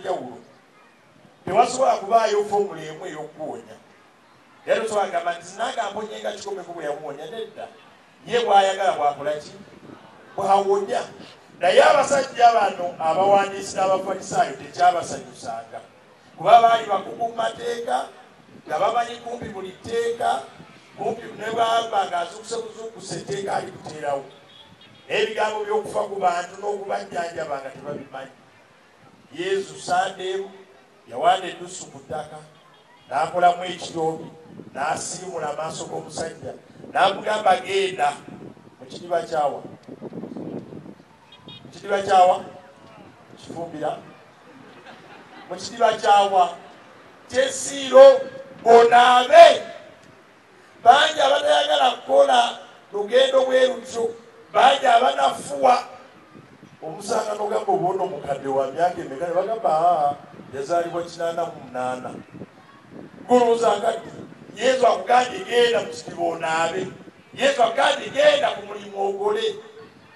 njawulo tewasobola kubaayo fomula emu ey'okuwonya era toswagamba nti sinanga mponyenga kikome ku bwe yamuwonya nedda ye bw'ayagala bwakola ki bwawonya naye abasajja bano abawandiisi n'abafalisaayo tekyabasanyusanga kuba baali bakugu mu mateeka nga bamanyi kumpi buli tteeka kumpi ne bwaba ng'azukuse buzukuse etteeka alikuteerawo n'ebigambo by'okufa ku bantu n'okubajjanjaba nga tebabimanyi yesu sandeemu yawanda eddusu ku ttaka n'akolamu ekiroobi n'asiimula amaaso g'omusajja n'amugamba genda mu kidiba kyawa mu kidiba kyawa kifumbira mu kidiba kyawa kyesiiro onaabe bangi abatayagala kukola lugendo bwe lutyo bangi abanafuwa omusanga n'ogamba obuono omukadde wa myaka emeka ne bagamba yazaalibwa 88 guluuza akadde yesu akugambye genda mu kidiba onaabe yesu akugambye genda ku mulimu ogole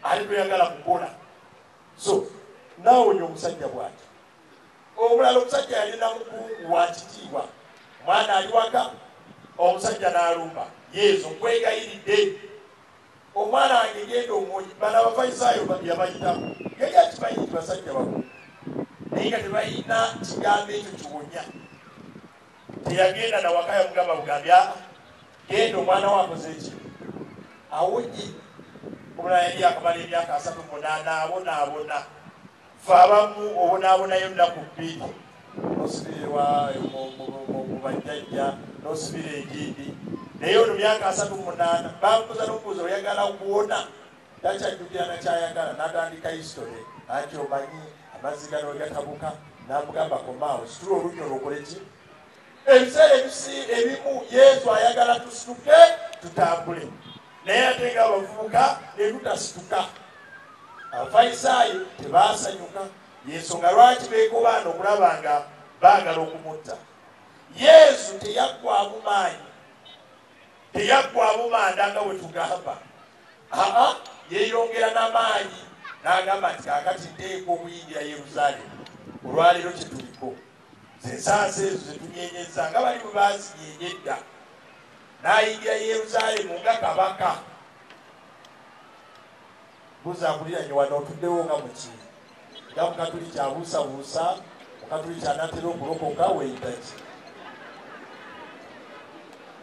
ali toyagala kukola so naawonya omusajja bw'ati omulala omusajja yalina mukungu wa kitiibwa mwana ali waka omusajja n'alumba yesu nkwegayiridde omwana wange genda omwonyi bano abafalisaayo yabayitamu yali akimanyi nti basajja bakulu naye nga tebalina kigambo ekyo kiwonya teyagenda nawaka yamugamba bugambi genda omwana wakoze eki awonye omulala yali akamala emyaka 38 abonaabona fe abamu obonaabonayo ennaku 2 nosibirwa mu bajjajja nosibira egindi naye ono myaka 38 bamubuuza n'omubuuza oyagala okuwona takyajjukira nakyayagala n'atandika history anti omanyi amazzi gano gatabuka n'amugamba komaawo situla olunyo olwokole ki ebiseera ebimu yesu ayagala tusituke tutambule naye ate nga abavubuka ne tutasituka abafalisaayo tebaasanyuka yensonga lwaki beekobaana okulaba nga baagala okumutta yesu teyaggwamu maanyi teyaggwamu manda nga bwe tugamba yeeyongera n'amaanyi n'agamba nti kaakati nteeka okuyingira Yerusaalemu olwaleero kye tuliko zensansa ezo zetunyenyeza nga bali bwe baazinyenye edda n'ayingira Yerusaalemu nga kabaka buzakuliranye wano otuddewo nga muki nga mukatuliki abuusabuusa mukatuliki anatera okulokoka weeyitaki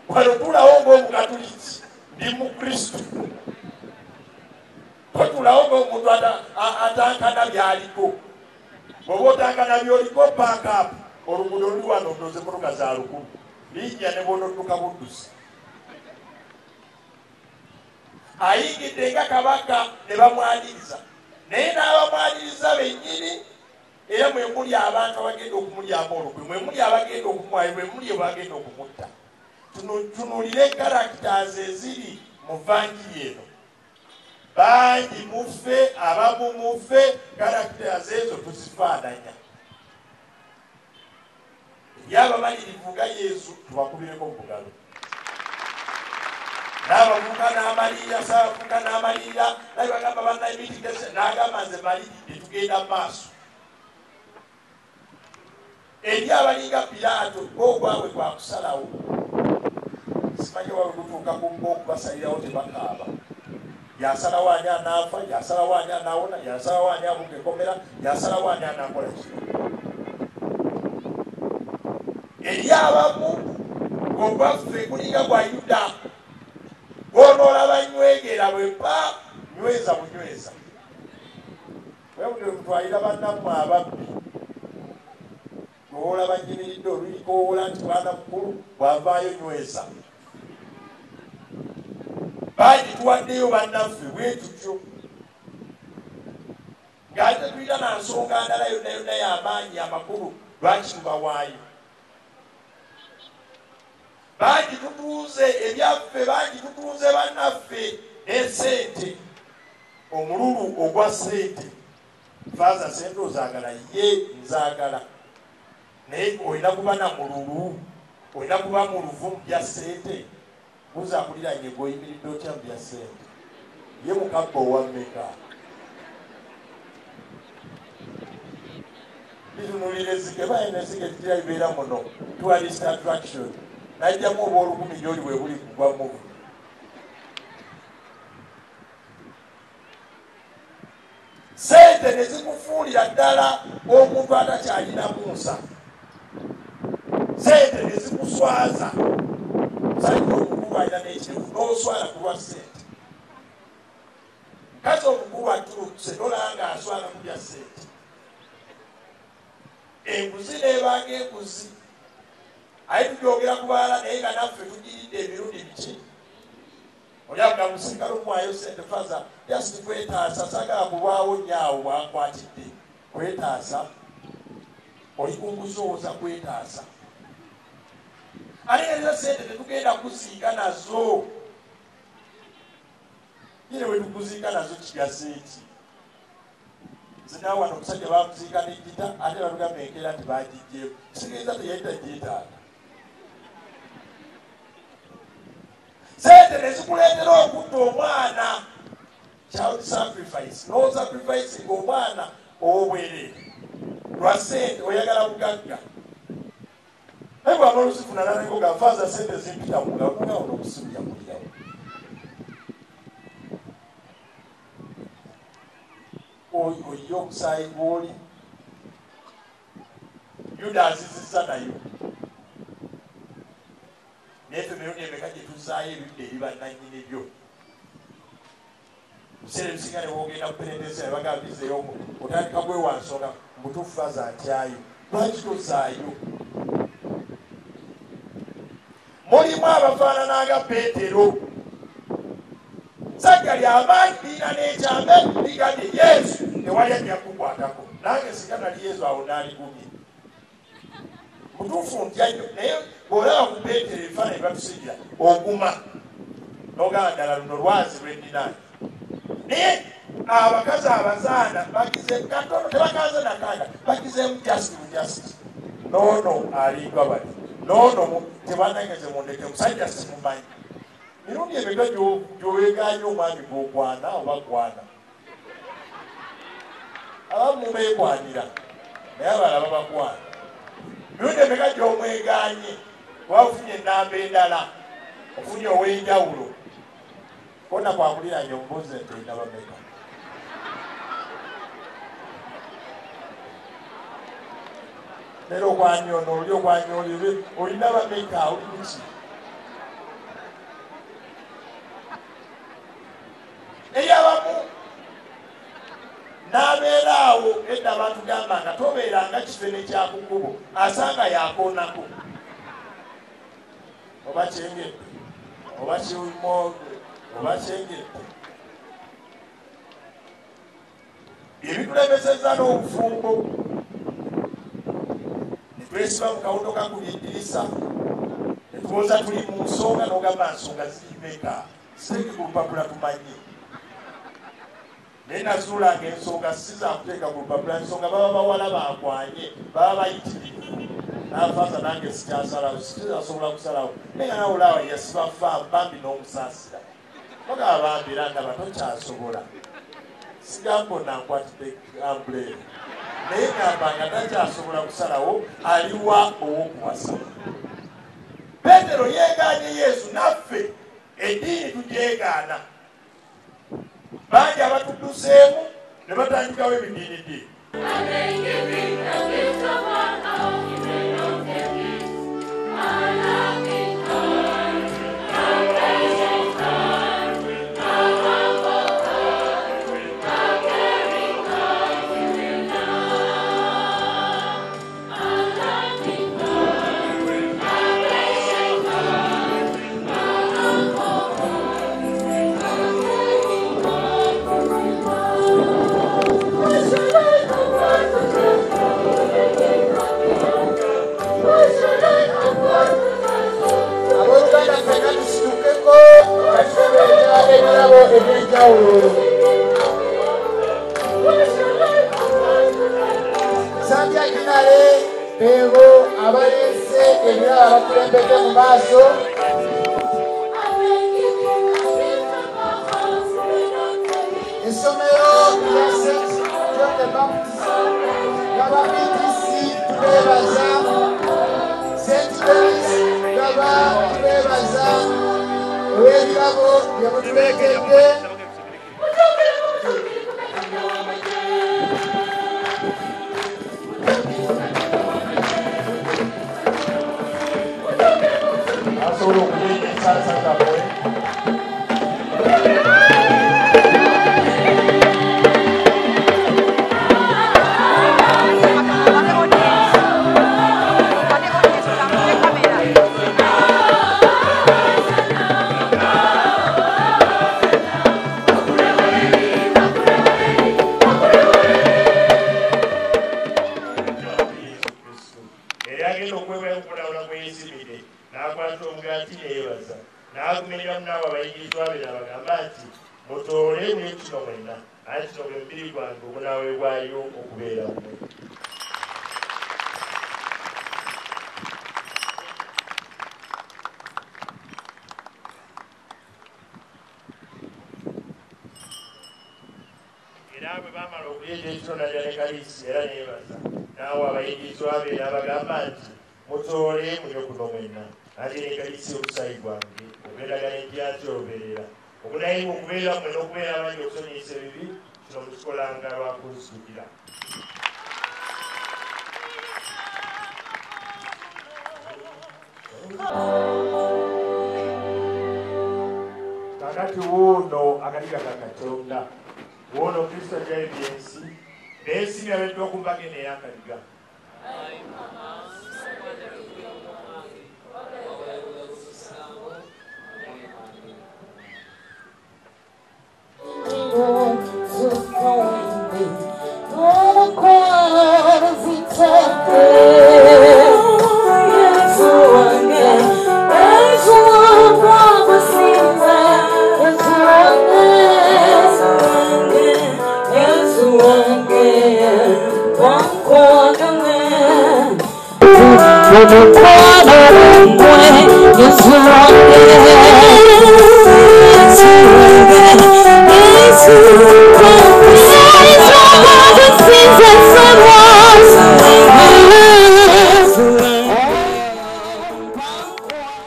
wano tulawo ng'omukatuliki ndi mu Kristo totulawo ng'omuntu atankana byaliko bw'oba otankana byoliko paakaapu oluguudo luli wano ndoze motoka za 1000 linnya ne bw'onodduka buddusi ayingidde nga kabaka ne bamwaniriza naye n'abamwaniriza bennyini era mwe muli abantu abagenda okumulyamu olukwe mwe muli abagenda okumwayo mwe muli abagenda okumutta tunulire characters eziri mu vanjiri eno bangi muffe abamu muffe characters ezo tuzifaananya yabamalirivu nga yesu tubakubireko mu bugalo n'abavubuka n'amalirira saabavubuka n'amalirira naye bagamba banna emitigese n'agamba nze maliridde tugenda mu maaso eri abalinga Piraato ogwabwe gwakusalawo simanyi wawe gutuuka kumba okubasalirawo tebakaaba yasalawo ani anaafa yasalawo ani anaawona yasalawo ani abuga enkomera yasalawo ani anaakola ki eri abamu ogwaffe kulinga gwa Yuda gw'onoolaba nywegera bwe mpa nyweza bunyweza webudde mutwalira bannammwe ababbi olaba nyimiridde oluyikoowola nti mwana mukulu bw'avaayo nyweza bangi tuwaddeyo bannaffe bwe tutyo ng'ate tuyita na nsonga ndala yonna yonna y'amaanyi amakulu lwaki tubawaayo bangi tutuuze ebyaffe bangi tutuuze bannaffe n'esente omululu ogwa sente faaza sente ozaagala ye nzaagala naye olina kuba na mululu olina kuba mu luvumu bya sente buzakuliranye gweoyimiridde otya mu bya sente ye mukabba owammeka bitunulira Ezike bayina ezike tirayibeera muno tourist attraction najjamu oba olukumi gyoli bwe buli kugwamu sente ne zikufuulira ddala omuntu atakyalina munsa sente ne zikuswaza musajja omukulu alina n'ekirevu n'oswala ku lwa sente kazi omukulu atulukuse nolanga aswala ku bya sente enguzi n'ebanga enguzi aye tugyogera ku balala naye nga naffe tugiridde emirundi biki olyaga musirikale omwayo sente faza just kwetaasa sagala kulwawo nyaawo bwankwatidde kwetaasa oli kunguzooza kwetaasa ate ezo sente tetugenda kuziika nazo yine we tukuziika nazo kigasa eki zinawana omusajja bamuziika n'ejita ate batugamba enkeera nti bagijjeeko kitegeeza teyayita gyetaaga sente nezikuleetera okutta omwana child sacrifice no sacrifice omwana ow'obwereere lwa sente oyagala bugagga naye bwaba lusifuna naneko gafaaza sente zimpita mugaonawo n'obusibu yakulirawo oye omusaayi gw'oli yuda azizizza nayo nefe mirundi emeka gye tuzaayo ebidde eri bannannyini byo biseera ebisinga ne boogenda kuperendesa nebagaa bizeeyo otandika bwewansonga mubutuufu faza ntyayo lwaki tozaayo mulimu abafaanana nga Peetero sajja ly'amaanyi lirina n'ekyambe ligambye Yesu tewali ajja kukwatako nange singa nali Yesu awo naaligumye mutuufu ntya nnyo naye bw'olaba ku Peetero ebifaananyi batusigira oguma n'ogamba ddala luno lwazi lw'endinaani naye abakazi abazaana bagize katono tebakaze nakanga bagizeemu just noono alinga bali noono tebanangeze mundeke musajja simumanyi mirundi emeka gy'owegaanye omwami gw'ogwana oba gwana abamu beekwanira naye abalala babagwana mirundi emeka gy'omwegaanye wafunye ennamba endala ofunye ow'enjawulo kona kwakuliranye omubuuzi nti olina bameka leero okwanyono oli okwanyolere olina bameka oli kuki eyabamu n'abeera awo edda batugamba nga tobeeranga kifene kyakukubo asanga yakoonako oba kyengedde oba kiwimooge oba kyengedde ebitulemeseza n'obufumbo netwesiba mu kawoto kakuli eddirisa netuwoza tuli mu nsonga n'ogamba nsonga zirimeka sireki ku lupapula tumanyi naye nazuulanga ensonga sizakuteeka ku lupapula ensonga baba bawala bankwanye baba bayitirivu n'afaaza nange sikyasalawo sikizasobola kusalawo naye nga nawulaawa yasiba faamu bambi n'omusaasira ogaba bambi era ndaba tokyasobola sigambo nankwatidde ambuleera naye gamba nga takyasobola kusalawo aliwa ow'okuwasa Peetero yeegaanye Yesu naffe eddiini tugyegaana bangi abatudduseemu ne batandikawo ebidiiniddiini Sambia kinale pero abalese ebirala bakulembedde mu maaso essomero lya St. John the Baptist y'abapitisi tubebaza St. Louis gaba tubebaza ow'ebirabo byemutulekedde asobola okulinda ensansa zammwe mutoole mwekino mwenna anti kino gwe mubiri gwange ogunaaweebwayo okubeera mmwe era bwe baamala okuleeta ekitonda lya lekalisi era neebaza naawe abayigirizwa be n'abagamba nti mutoole munywe kuno mwenna anti lekalisi olusaayi gwange okwendagala entyatyoberera obunayibu okubeera mwe n'okubeera abangi okusonyiyisa ebibi kino mukikolanga lwakunsukira kakati wuuno akaliga ka Katonda wuuno Kristo ajaibye ensi n'ensi yabeddwa ku mbaga eno ey'akaliga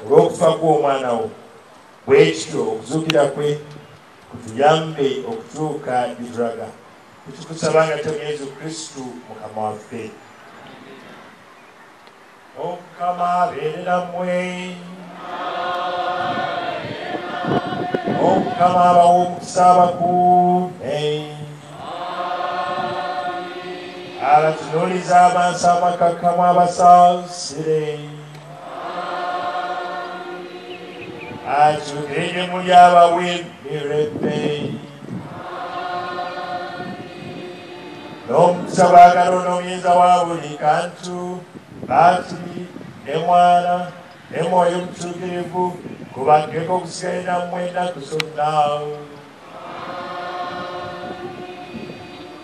olw'okufa kw'omwana wo bwekityo okuzuukira kwe kutuyambe okutuuka gyetulaga tukikusaba nga Kitaffe Yesu Kristu Mukama waffe Omukama abeere nammwe Omukama abawe omukisa abakuume abatunuuliza amaaso amakakkamu abasaasire akyukire gye muli abawe emirembe n'omukisa bwagala n'obuyinza wa buli kantu Baatiri ne Mwana ne Mwoyo Mutuukirivu kubaggeko okusigala nammwe ennaku zonna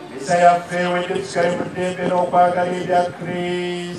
misa yaffe ewedde tusigale mu ddembe n'okwagala ebya Kristo